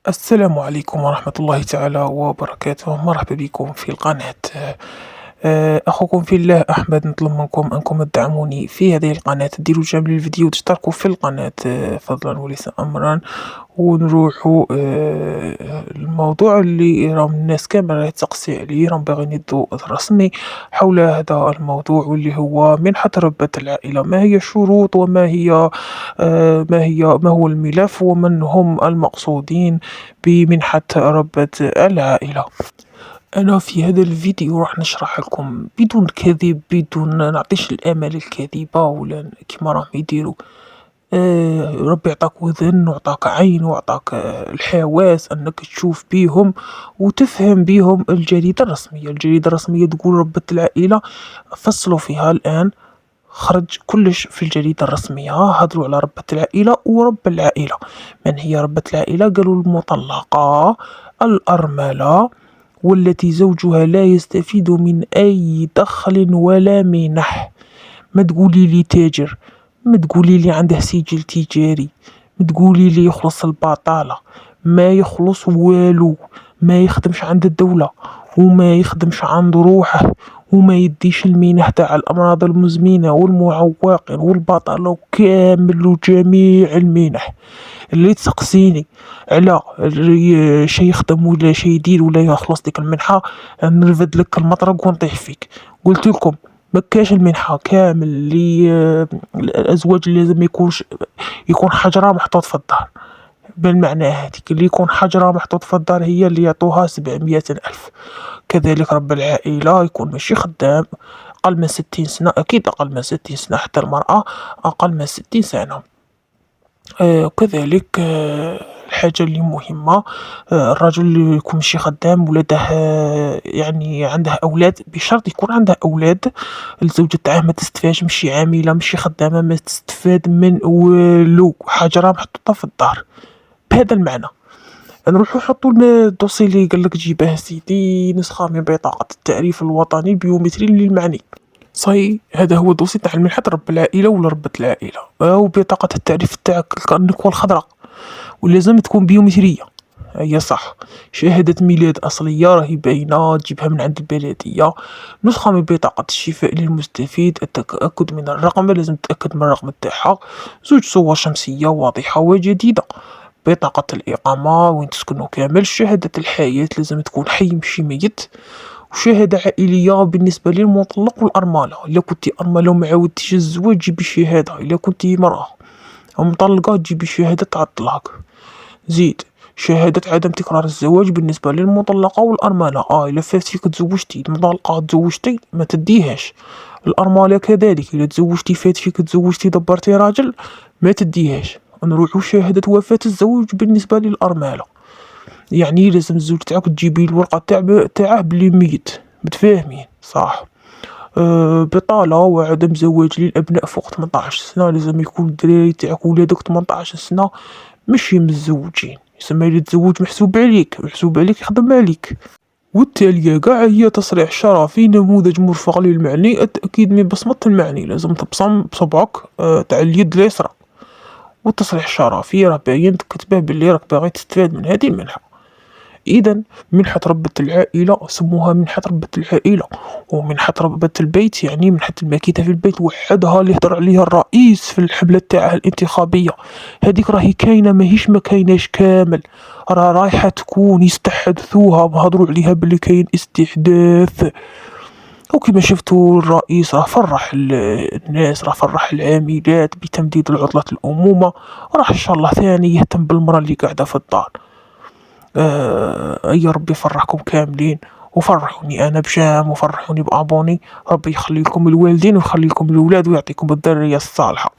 السلام عليكم ورحمة الله تعالى وبركاته. مرحبا بكم في القناة. أخوكم في الله أحمد. نطلب منكم أنكم تدعموني في هذه القناة، ديروا جيم للفيديو وتشتركوا في القناة فضلا وليس أمرا. ونروحوا الموضوع اللي راهم الناس كامل راهي تسقسي عليه، راهم باغيين يدوا رسمي حول هذا الموضوع، واللي هو منحة ربة العائلة. ما هي الشروط وما هي ما هو الملف ومن هم المقصودين بمنحة ربة العائلة؟ أنا في هذا الفيديو راح نشرح لكم بدون كذب، بدون نعطيش الآمال الكاذبة ولا كيما راهم يديروا. ربي عطاك وذن وعطاك عين وعطاك الحواس أنك تشوف بيهم وتفهم بيهم الجريدة الرسمية. الجريدة الرسمية تقول ربة العائلة، فصلوا فيها الآن، خرج كلش في الجريدة الرسمية. هضروا على ربة العائلة ورب العائلة. من هي ربة العائلة؟ قالوا المطلقة، الأرملة، والتي زوجها لا يستفيد من أي دخل ولا منح. ما تقولي لي تاجر، ما تقولي لي عنده سجل تجاري، ما تقولي لي يخلص البطالة، ما يخلص والو، ما يخدمش عند الدولة وما يخدمش عند روحه وما يديش المنح تاع الأمراض المزمنة والمعوقين والبطالة وكامل وجميع المنح. اللي تسقسيني على شي يخدم ولا شي يدير ولا يخلص ديك المنحة، نرفد لك المطرق ونطيح فيك. قلت لكم ما كاش المنحة كامل الأزواج اللي لازم يكون حجرة محطوط في الدار. بالمعنى هذيك اللي يكون حجرة محطوط في الدار هي اللي يعطوها 700 ألف. كذلك رب العائلة يكون ماشي خدام أقل من 60 سنة، أكيد أقل من 60 سنة، حتى المرأة أقل من 60 سنة. وكذلك الحاجة اللي مهمة، الرجل اللي يكون ماشي خدام ولده يعني عنده أولاد، بشرط يكون عنده أولاد. الزوجة تاعه ما تستفادش، ماشي عاملة ماشي خدامة، ما تستفاد من والو، حجرة محطوطة في الدار. بهذا المعنى نروحو نحطو الدوسي اللي قالك جيبه سيدي، نسخة من بطاقة التعريف الوطني البيومتري للمعني. صاي هذا هو الدوسي تاع المنحة رب العائلة ولا ربة العائلة. وبطاقة التعريف تاعك كنكون خضراء ولازم تكون بيومترية. هي صح. شهادة ميلاد أصلية راهي باينة، تجيبها من عند البلدية. نسخة من بطاقة الشفاء للمستفيد، التأكد من الرقم، لازم تتأكد من الرقم تاعها. زوج صور شمسية واضحة وجديدة. بطاقة الإقامة وين تسكنوا كامل. شهادة الحياة لازم تكون حي ماشي ميت. وشهادة عائلية بالنسبة للمطلق والأرملة. إلا كنتي أرملة وما عاودتيش الزواج جيبي شهادة. إلا كنتي مرأة أو مطلقة تجيبي شهادة تاع الطلاق. زيد شهادة عدم تكرار الزواج بالنسبة للمطلقة والأرملة. إلا فات فيك تزوجتي، المطلقة تزوجتي ما تديهاش. الأرملة كذلك، إلا تزوجتي فات فيك تزوجتي دبرتي راجل ما تديهاش. نروحو شهادة وفاة الزوج بالنسبة للأرملة، يعني لازم الزوج تاعك تجيبي الورقة تاعه بلي ميت. متفاهمين صح؟ بطالة وعدم زواج للأبناء فوق 18 سنة. لازم يكون الدراري تاعك ولادك 18 سنة ماشي متزوجين. يسمى إلا تزوج محسوب عليك، محسوب عليك يخدم عليك. والتالية قاع هي تصريح شرفي نموذج مرفق للمعني. التأكيد من بصمة المعني، لازم تبصم بصبعك تاع اليد اليسرى. والتصريح الشرفي راه باين كتبه باللي راك باغي تستفاد من هذه المنحة. إذا منحة ربة العائلة سموها منحة ربة العائلة. ومنحة ربة البيت يعني منحة الماكيدة في البيت وحدها اللي هدر عليها الرئيس في الحملة تاعه الانتخابية. هذيك راهي كاينة ماهيش ما كايناش كامل، راه رايحة تكون يستحدثوها وهضروا عليها باللي كاين استحداث. وكما شفتوا الرئيس راه فرح الناس، راه فرح العاملات بتمديد العطلة الأمومة. راح إن شاء الله ثاني يهتم بالمرأة اللي قاعدة في الدار. يا ربي يفرحكم كاملين وفرحوني أنا بجام وفرحوني بأبوني. ربي يخلي لكم الوالدين ويخلي لكم الأولاد ويعطيكم الذرية الصالحة.